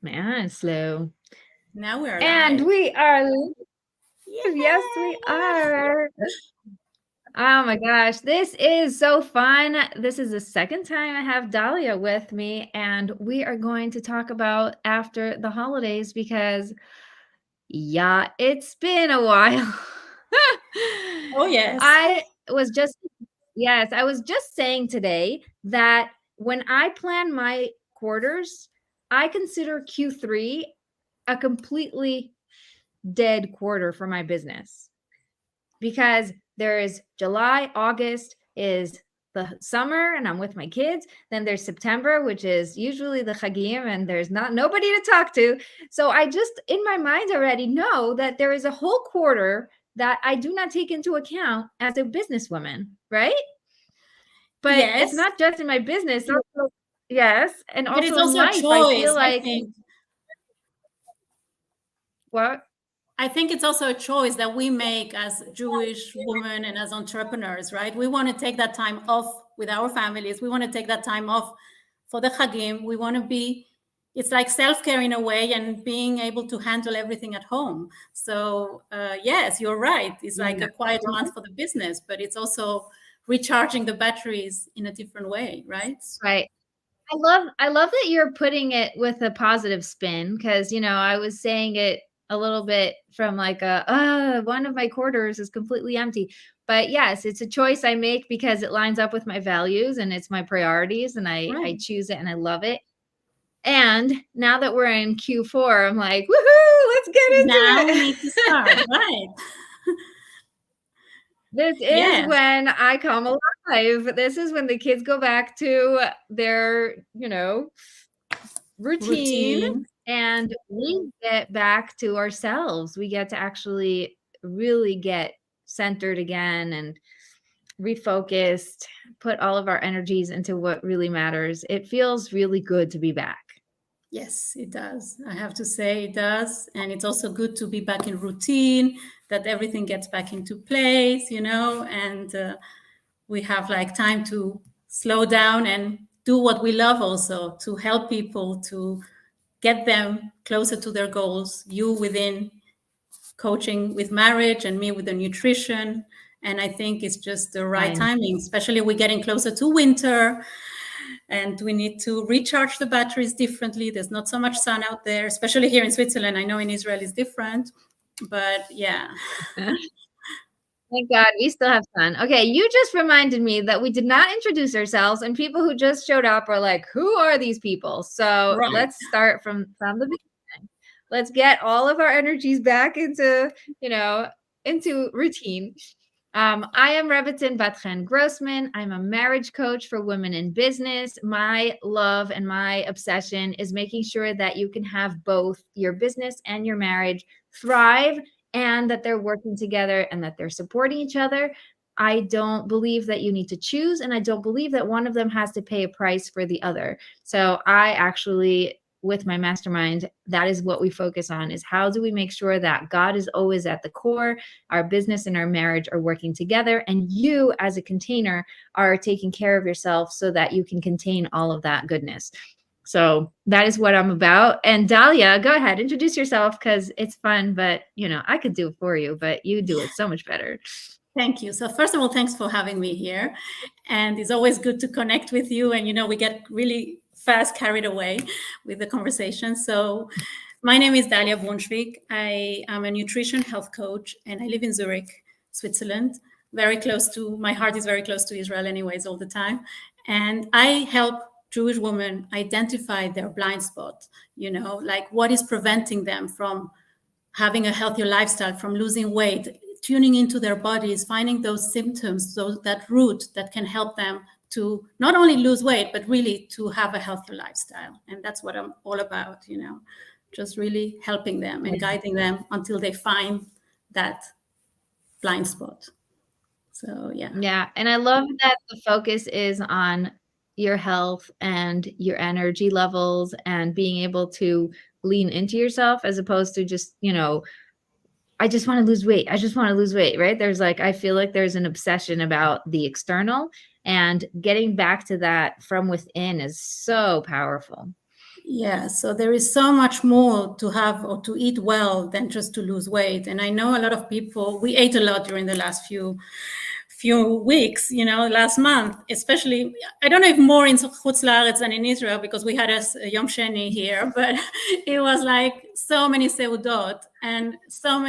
Man, slow. Now we're And live. we are live. Yes, we Yay! are. Oh my gosh, this is so fun. This is the second time I have Dalia with me, and we are going to talk about after the holidays because, yeah, it's been a while. Oh, yes. I was just, yes, I was just saying today that when I plan my quarters, I consider Q3 a completely dead quarter for my business because there is July, August is the summer and I'm with my kids. Then there's September, which is usually the Chagim, and there's not nobody to talk to. So I just in my mind already know that there is a whole quarter that I do not take into account as a businesswoman, right? But it's Yes. not just in my business. Also, yes, and But it's also in also a life. I feel choice, I like think. what? I think it's also a choice that we make as Jewish women and as entrepreneurs, right? We want to take that time off with our families. We want to take that time off for the Chagim. We want to be, it's like self-care in a way and being able to handle everything at home. So, yes, you're right. It's like a quiet month for the business, but it's also recharging the batteries in a different way, right? Right. I love that you're putting it with a positive spin because, I was saying it a little bit from like one of my quarters is completely empty. But yes, it's a choice I make because it lines up with my values and it's my priorities and I Right. choose it and I love it. And now that we're in Q4, I'm like, woohoo, let's get into Now we it. need to start, right? This is Yes. when I come alive. This is when the kids go back to their, routine Routine. and we get back to ourselves. We get to actually really get centered again and refocused, put all of our energies into what really matters. It feels really good to be back. Yes, it does. I have to say it does. And it's also good to be back in routine, that everything gets back into place, and we have like time to slow down and do what we love also to help people to get them closer to their goals. You within coaching with marriage and me with the nutrition. And I think it's just the right Fine. timing, especially we're getting closer to winter and we need to recharge the batteries differently. There's not so much sun out there, especially here in Switzerland. I know in Israel is different, but yeah. Thank God we still have sun. Okay, you just reminded me that we did not introduce ourselves, and people who just showed up are like, "Who are these people?" So Right. let's start from the beginning. Let's get all of our energies back into routine. I am Rebbetzin Bat-Chen Grossman. I'm a marriage coach for women in business. My love and my obsession is making sure that you can have both your business and your marriage thrive and that they're working together and that they're supporting each other. I don't believe that you need to choose, and I don't believe that one of them has to pay a price for the other. So I actually with my mastermind, that is what we focus on is how do we make sure that God is always at the core, our business and our marriage are working together, and you as a container are taking care of yourself so that you can contain all of that goodness. So that is what I'm about. And Dalia, go ahead, introduce yourself because it's fun, but I could do it for you, but you do it so much better. Thank you. So first of all, thanks for having me here. And it's always good to connect with you. And, we get really fast carried away with the conversation. So my name is Dalia Brunschwig. I am a nutrition health coach and I live in Zurich, Switzerland. My heart is very close to Israel anyways, all the time. And I help Jewish women identify their blind spot, like what is preventing them from having a healthier lifestyle, from losing weight, tuning into their bodies, finding those symptoms, that root that can help them to not only lose weight, but really to have a healthier lifestyle. And that's what I'm all about, just really helping them and guiding them until they find that blind spot. So, yeah. Yeah. And I love that the focus is on your health and your energy levels and being able to lean into yourself as opposed to just, I just want to lose weight. I just want to lose weight, right? I feel like there's an obsession about the external and getting back to that from within is so powerful. Yeah, so there is so much more to have or to eat well than just to lose weight. And I know a lot of people, we ate a lot during the last few weeks, last month, especially, I don't know if more in Chutz La'aretz than in Israel, because we had a Yom Sheni here, but it was like so many seudot and so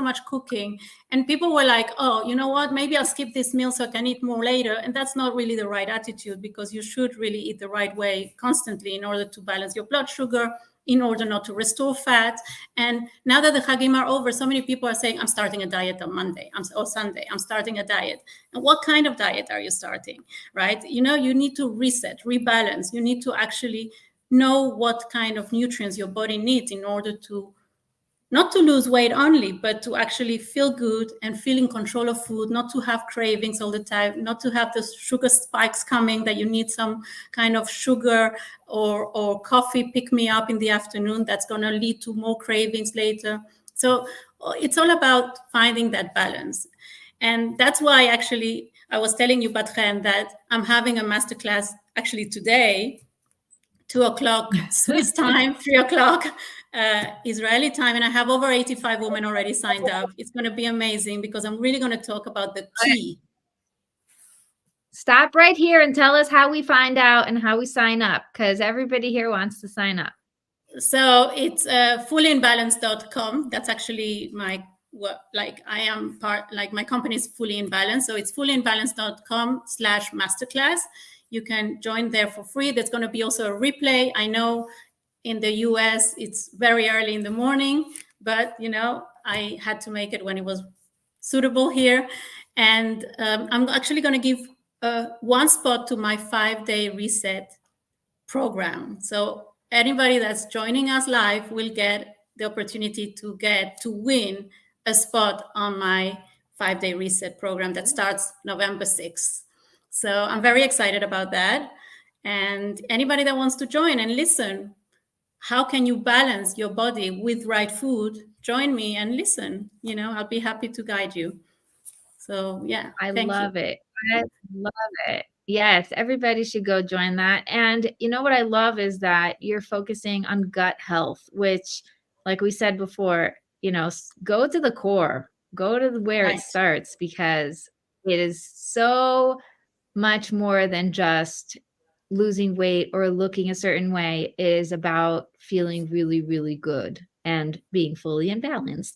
much cooking. And people were like, oh, you know what, maybe I'll skip this meal so I can eat more later. And that's not really the right attitude, because you should really eat the right way constantly in order to balance your blood sugar, in order not to restore fat. And now that the Chagim are over, so many people are saying, I'm starting a diet on Monday or Sunday. I'm starting a diet. And what kind of diet are you starting, right? You need to reset, rebalance. You need to actually know what kind of nutrients your body needs in order to not to lose weight only, but to actually feel good and feel in control of food, not to have cravings all the time, not to have those sugar spikes coming that you need some kind of sugar or coffee pick me up in the afternoon that's going to lead to more cravings later. So it's all about finding that balance. And that's why actually I was telling you, Bat-Chen, that I'm having a masterclass actually today, 2:00 Swiss time, 3:00 Israeli time, and I have over 85 women already signed up. It's going to be amazing, because I'm really going to talk about the key. Stop right here and tell us how we find out and how we sign up, because everybody here wants to sign up. So it's fullyinbalance.com. That's actually my my company is Fully in Balance. So it's fullyinbalance.com/masterclass. You can join there for free. There's going to be also a replay. I know in the US, it's very early in the morning, but I had to make it when it was suitable here. And I'm actually going to give one spot to my 5-day reset program. So anybody that's joining us live will get the opportunity to win a spot on my 5-day reset program that starts November 6th. So I'm very excited about that. And anybody that wants to join and listen, how can you balance your body with right food? Join me and listen. I'll be happy to guide you. So yeah, I love it. I love it. Yes, everybody should go join that. And what I love is that you're focusing on gut health, which, like we said before, go to the core, go to where it starts, because it is so much more than just losing weight or looking a certain way. It is about feeling really, really good and being fully imbalanced.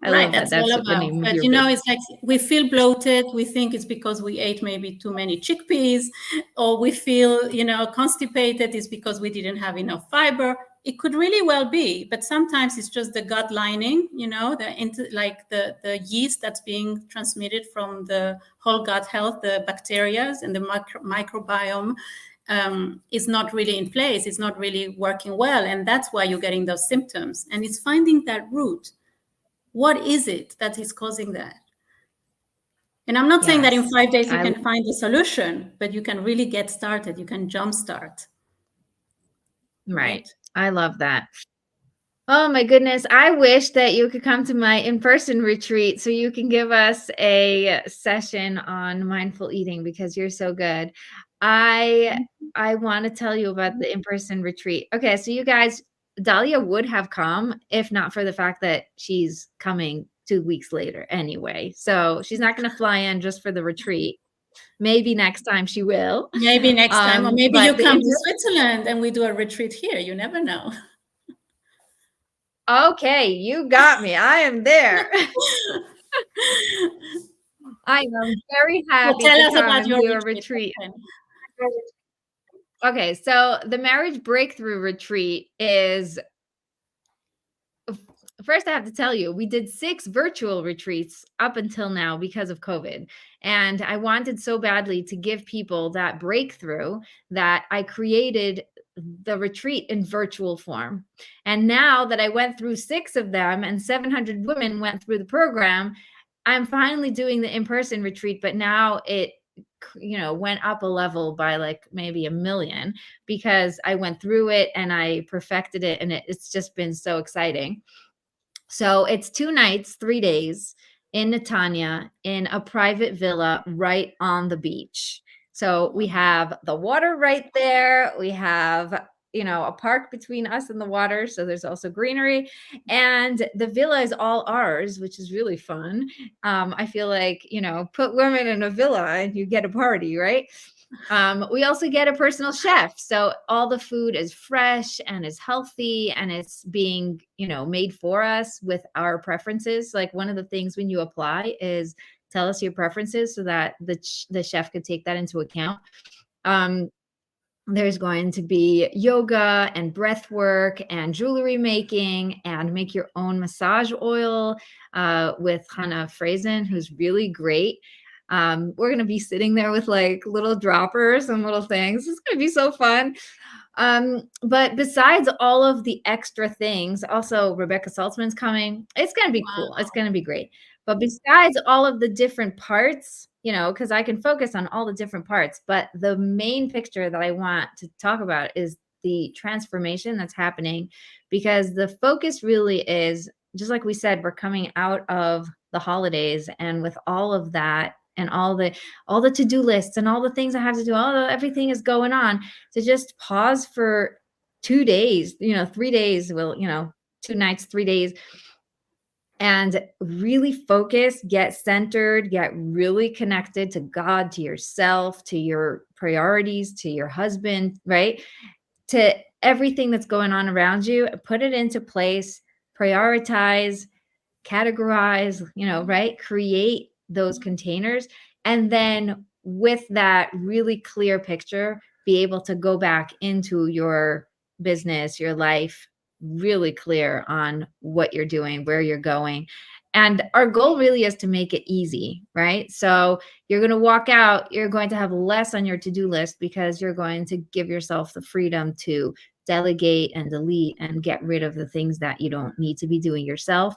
I love that. That's all about. But it's like we feel bloated. We think it's because we ate maybe too many chickpeas, or we feel, constipated is because we didn't have enough fiber. It could really well be, but sometimes it's just the gut lining, the yeast that's being transmitted from the whole gut health, the bacteria and the microbiome. Is not really in place. It's not really working well. And that's why you're getting those symptoms. And it's finding that root. What is it that is causing that? And I'm not saying that in 5 days you can find the solution, but you can really get started. You can jumpstart. Right. I love that. Oh my goodness. I wish that you could come to my in-person retreat so you can give us a session on mindful eating, because you're so good. I want to tell you about the in-person retreat. Okay, so you guys, Dalia would have come if not for the fact that she's coming 2 weeks later anyway. So she's not going to fly in just for the retreat. Maybe next time she will. Maybe next time. Or maybe you come to Switzerland and we do a retreat here. You never know. Okay, you got me. I am there. I am very happy tell to us come about and your do a retreat. Okay, so the Marriage Breakthrough Retreat is, first I have to tell you, we did 6 virtual retreats up until now because of COVID. And I wanted so badly to give people that breakthrough that I created the retreat in virtual form. And now that I went through 6 of them and 700 women went through the program, I'm finally doing the in-person retreat, but now it went up a level by like maybe 1 million, because I went through it and I perfected it, and it's just been so exciting. So it's 2 nights, 3 days in Netanya in a private villa right on the beach. So we have the water right there. We have, a park between us and the water. So there's also greenery, and the villa is all ours, which is really fun. I feel like, put women in a villa and you get a party, right? We also get a personal chef. So all the food is fresh and is healthy, and it's being, made for us with our preferences. Like, one of the things when you apply is tell us your preferences so that the chef could take that into account. There's going to be yoga and breath work and jewelry making, and make your own massage oil with Hannah Frazen, who's really great. We're going to be sitting there with like little droppers and little things. It's going to be so fun. But besides all of the extra things, also Rebecca Saltzman's coming. It's going to be cool. It's going to be great. But besides all of the different parts, because I can focus on all the different parts, but the main picture that I want to talk about is the transformation that's happening, because the focus really is, just like we said, we're coming out of the holidays, and with all of that and all the to-do lists and all the things I have to do, everything is going on, to just pause for 2 days, 3 days, 2 nights, 3 days, and really focus, get centered, get really connected to God, to yourself, to your priorities, to your husband, right? To everything that's going on around you, put it into place, prioritize, categorize, right? Create those containers. And then with that really clear picture, be able to go back into your business, your life, really clear on what you're doing, where you're going. And our goal really is to make it easy, right? So you're going to walk out, you're going to have less on your to-do list, because you're going to give yourself the freedom to delegate and delete and get rid of the things that you don't need to be doing yourself,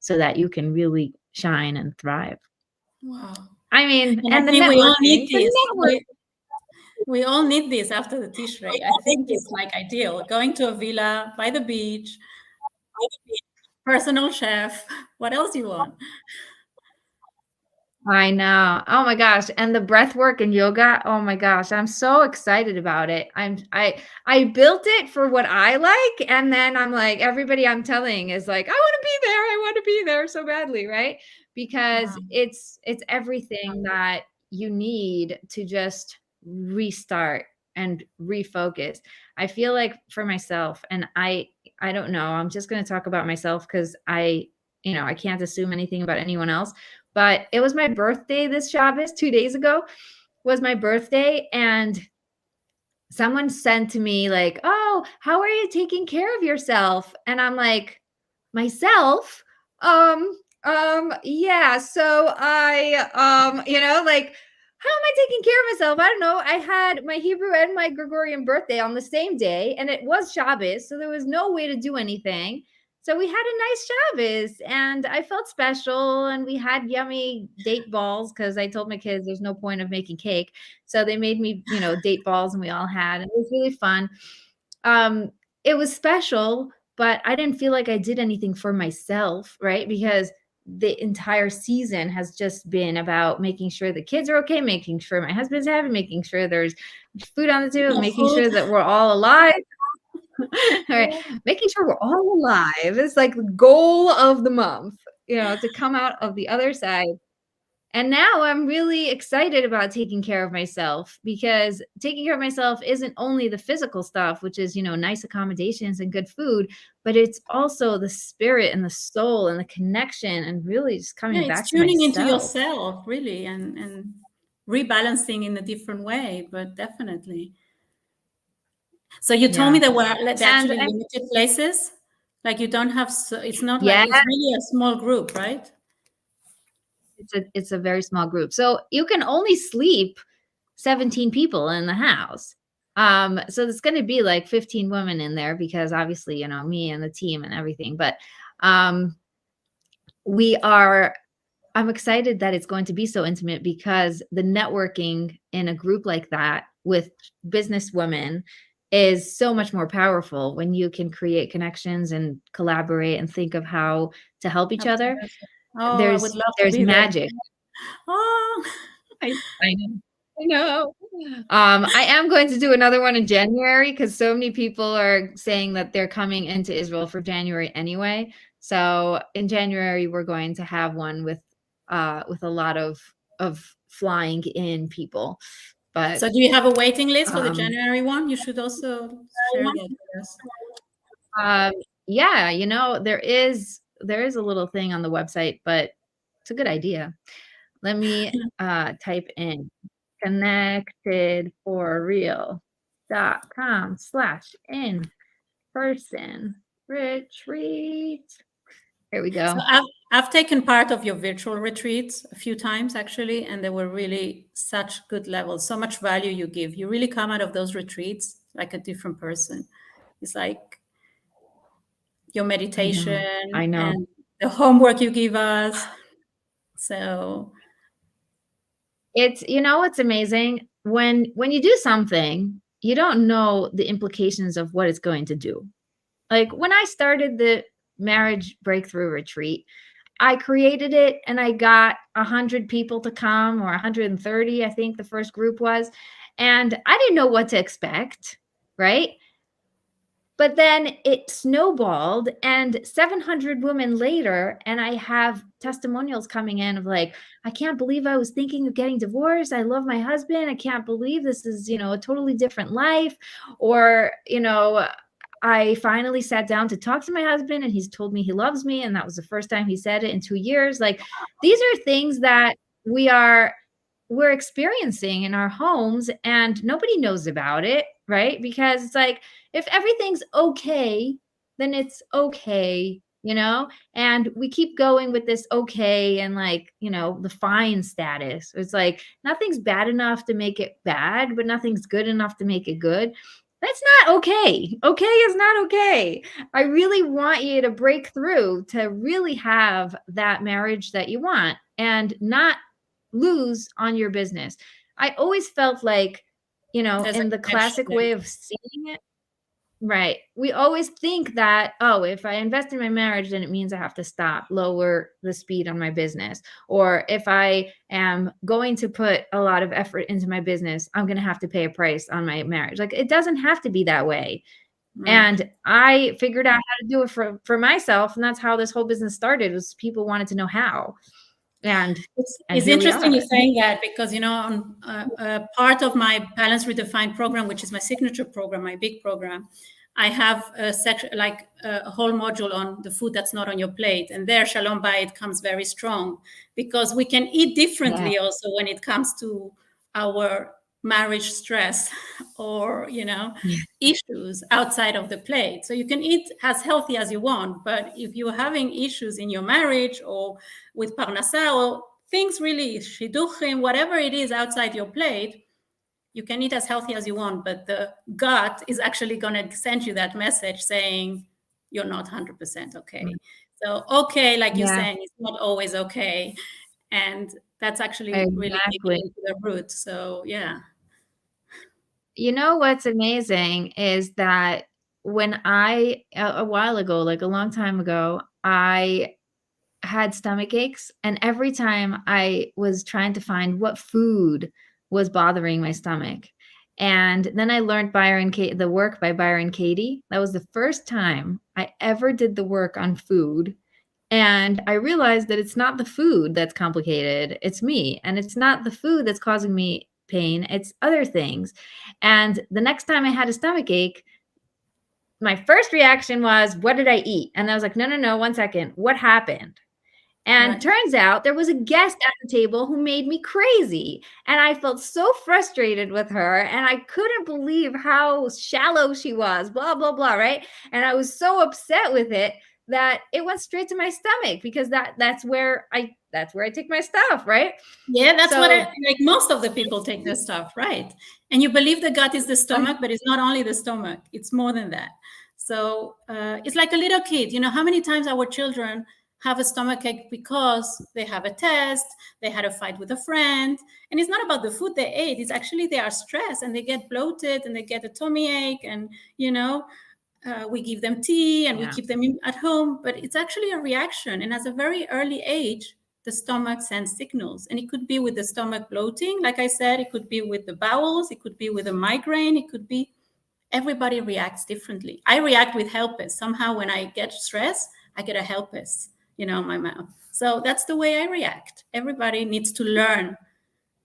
so that you can really shine and thrive. Wow. I mean, and the we all need networking. this. We all need this after the Tishrei. I think it's like ideal. Going to a villa by the beach, personal chef. What else you want? I know. Oh my gosh. And the breath work and yoga. Oh my gosh. I'm so excited about it. I built it for what I like. And then I'm like, everybody I'm telling is like, I want to be there. I want to be there so badly. Right. Because it's everything that you need to just restart and refocus. I feel like for myself, and I don't know, I'm just going to talk about myself, because I can't assume anything about anyone else. But it was my birthday this Shabbos, 2 days ago was my birthday. And someone sent to me like, oh, how are you taking care of yourself? And I'm like, myself? Yeah. So I, like, how am I taking care of myself? I don't know. I had my Hebrew and my Gregorian birthday on the same day, and it was Shabbos, so there was no way to do anything. So we had a nice Shabbos, and I felt special, and we had yummy date balls, because I told my kids there's no point of making cake. So they made me, date balls, and we all had, and it was really fun. It was special, but I didn't feel like I did anything for myself, right? Because the entire season has just been about making sure the kids are okay, making sure my husband's happy, making sure there's food on the table, making sure that we're all alive. All right. Making sure we're all alive is like the goal of the month, to come out of the other side. And now I'm really excited about taking care of myself, because taking care of myself isn't only the physical stuff, which is, nice accommodations and good food, but it's also the spirit and the soul and the connection, and really just coming back to tuning myself. into yourself, really, and rebalancing in a different way, but definitely. So you told me there were actually limited places, like you don't have, it's not like, it's really a small group, right? It's a very small group. So you can only sleep 17 people in the house. So there's going to be like 15 women in there, because obviously, me and the team and everything. But I'm excited that it's going to be so intimate, because the networking in a group like that with business women is so much more powerful when you can create connections and collaborate and think of how to help each other. Oh, There's I would love to be magic. There. Oh, I know. know. I am going to do another one in January because so many people are saying that they're coming into Israel for January anyway. So in January, we're going to have one with a lot of flying in people. But So do you have a waiting list for the January one? You should also share that with us. Yeah, there is a little thing on the website, but it's a good idea. Let me type in ConnectedForReal.com/in-person retreat. Here we go. So I've taken part of your virtual retreats a few times actually, and they were really such good levels, so much value you give. You really come out of those retreats like a different person. It's like your meditation I know. and the homework you give us. So It's, what's amazing when you do something, you don't know the implications of what it's going to do. Like when I started the marriage breakthrough retreat, I created it and I got 100 people to come, or 130, I think the first group was. And I didn't know what to expect, right? But then it snowballed, and 700 women later, and I have testimonials coming in of like, I can't believe I was thinking of getting divorced. I love my husband. I can't believe this is, a totally different life. Or, I finally sat down to talk to my husband and he's told me he loves me. And that was the first time he said it in 2 years. Like, these are things that we're experiencing in our homes and nobody knows about it, right? Because it's like, if everything's okay, then it's okay, and we keep going with this okay and like, the fine status. It's like nothing's bad enough to make it bad, but nothing's good enough to make it good. That's not okay. Okay is not okay. I really want you to break through to really have that marriage that you want and not lose on your business. I always felt like, there's in a the connection classic there. way of seeing it, right? We always think that, oh, if I invest in my marriage, then it means I have to lower the speed on my business. Or if I am going to put a lot of effort into my business, I'm going to have to pay a price on my marriage. Like, it doesn't have to be that way. Right. And I figured out how to do it for myself. And that's how this whole business started, was people wanted to know how. And it's interesting you saying that, because on part of my Balance Redefined program, which is my signature program, my big program, I have a section, like a whole module on the food that's not on your plate, and there Shalom Bayit comes very strong, because we can eat differently also when it comes to our marriage stress or issues outside of the plate. So you can eat as healthy as you want, but if you're having issues in your marriage or with parnasa or things really shidduchim, whatever it is outside your plate, you can eat as healthy as you want, but the gut is actually going to send you that message saying you're not 100% okay. So okay, like you're saying, it's not always okay, and that's actually really digging into the root. So yeah. What's amazing is that when a while ago, like a long time ago, I had stomach aches, and every time I was trying to find what food was bothering my stomach. And then I learned the work by Byron Katie. That was the first time I ever did the work on food. And I realized that it's not the food that's complicated, it's me. And it's not the food that's causing me pain, it's other things. And the next time I had a stomach ache, my first reaction was, what did I eat? And I was like, no, 1 second. What happened? And turns out there was a guest at the table who made me crazy. And I felt so frustrated with her. And I couldn't believe how shallow she was, blah, blah, blah, right? And I was so upset with it that it went straight to my stomach, because that's where I take my stuff, right? Yeah, that's what like most of the people take their stuff, right? And you believe the gut is the stomach, but it's not only the stomach, it's more than that. So it's like a little kid. How many times our children have a stomachache because they have a test, they had a fight with a friend, and it's not about the food they ate, it's actually they are stressed and they get bloated and they get a tummy ache, and we give them tea and we keep them at home, but it's actually a reaction. And at a very early age, the stomach sends signals. And it could be with the stomach bloating, like I said, it could be with the bowels, it could be with a migraine, it could be, everybody reacts differently. I react with herpes. Somehow when I get stressed, I get a herpes, in my mouth. So that's the way I react. Everybody needs to learn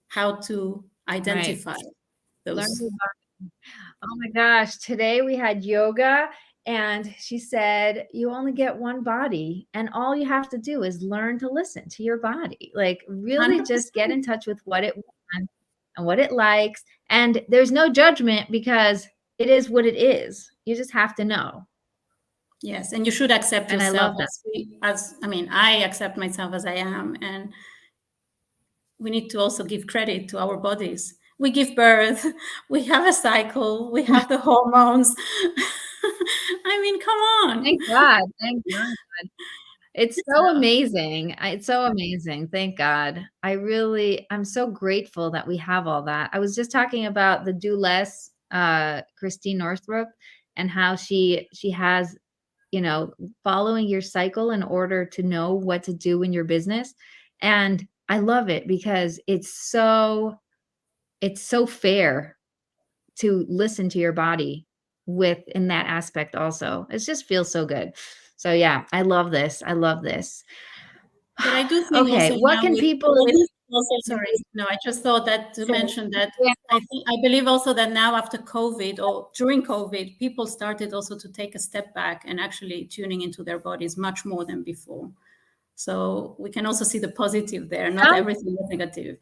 how to identify those. Oh my gosh, today we had yoga and she said, you only get one body and all you have to do is learn to listen to your body. Like really 100%. just get in touch with what it wants and what it likes. And there's no judgment because it is what it is. You just have to know. Yes, and you should accept yourself. And I love that. I accept myself as I am, and we need to also give credit to our bodies. We give birth, we have a cycle, we have the hormones. Come on. Thank God. Thank God. It's so amazing. It's so amazing. Thank God. I'm so grateful that we have all that. I was just talking about the Do Less, Christine Northrup, and how she has, following your cycle in order to know what to do in your business. And I love it because it's so fair to listen to your body in that aspect also. It just feels so good. So yeah, I love this. I love this. But I do think okay, what can people sorry, no, I just thought that to mention that I believe also that now after COVID or during COVID, people started also to take a step back and actually tuning into their bodies much more than before. So we can also see the positive there, not everything is negative.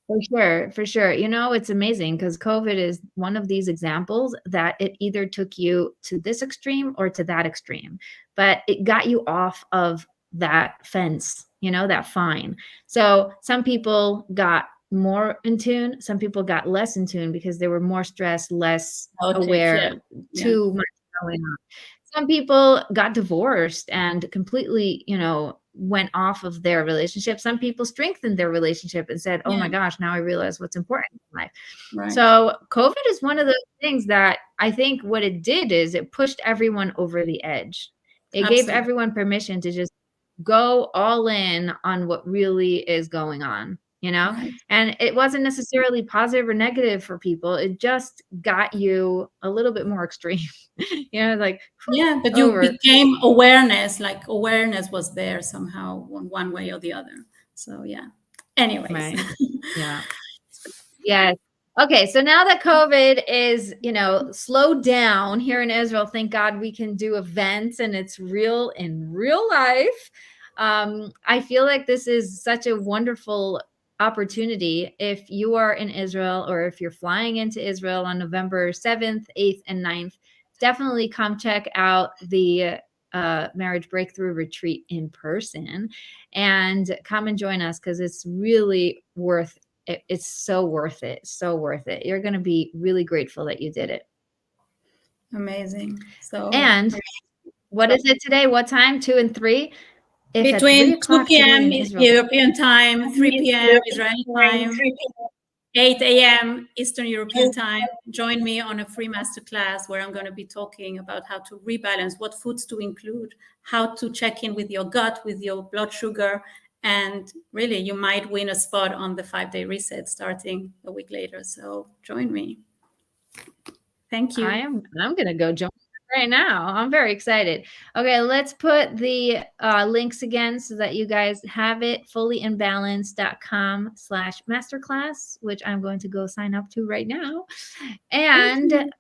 For sure. It's amazing because COVID is one of these examples that it either took you to this extreme or to that extreme, but it got you off of that fence, that fine. So some people got more in tune, some people got less in tune because they were more stressed, less aware, too much going on. Some people got divorced and completely, went off of their relationship. Some people strengthened their relationship and said, oh my gosh, now I realize what's important in life. Right. So COVID is one of those things that I think what it did is it pushed everyone over the edge. It gave everyone permission to just go all in on what really is going on, right. And it wasn't necessarily positive or negative for people. It just got you a little bit more extreme, but you became awareness, like awareness was there somehow one way or the other. So yeah. Anyways. Right. Yeah. Yes. Okay. So now that COVID is, slowed down here in Israel, thank God we can do events and it's real in real life. I feel like this is such a wonderful opportunity. If you are in Israel or if you're flying into Israel on November 7th, 8th, and 9th, definitely come check out the Marriage Breakthrough Retreat in person and come and join us because it's really worth it. It's so worth it. So worth it. You're going to be really grateful that you did it. Amazing. And what is it today? What time? 2 and 3? Between 2 p.m. European time, 3 p.m. Israeli time, 8 a.m. Eastern European time. Join me on a free masterclass where I'm going to be talking about how to rebalance, what foods to include, how to check in with your gut, with your blood sugar, and really you might win a spot on the 5-day reset starting a week later. So join me. Thank you. I'm going to go join right now. I'm very excited. Okay, let's put the links again so that you guys have it. fullyinbalance.com/masterclass, which I'm going to go sign up to right now. And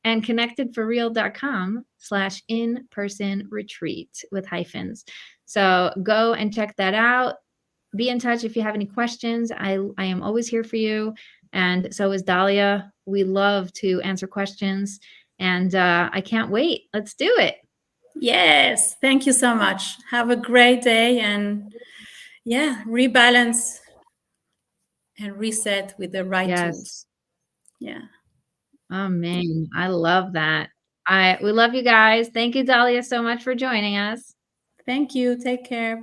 ConnectedForReal.com/in-person retreat with hyphens. So go and check that out. Be in touch if you have any questions. I am always here for you. And so is Dalia. We love to answer questions. And I can't wait. Let's do it. Yes. Thank you so much. Have a great day. And rebalance and reset with the right tools. Yeah. Amen. I love that. We love you guys. Thank you, Dalia, so much for joining us. Thank you. Take care.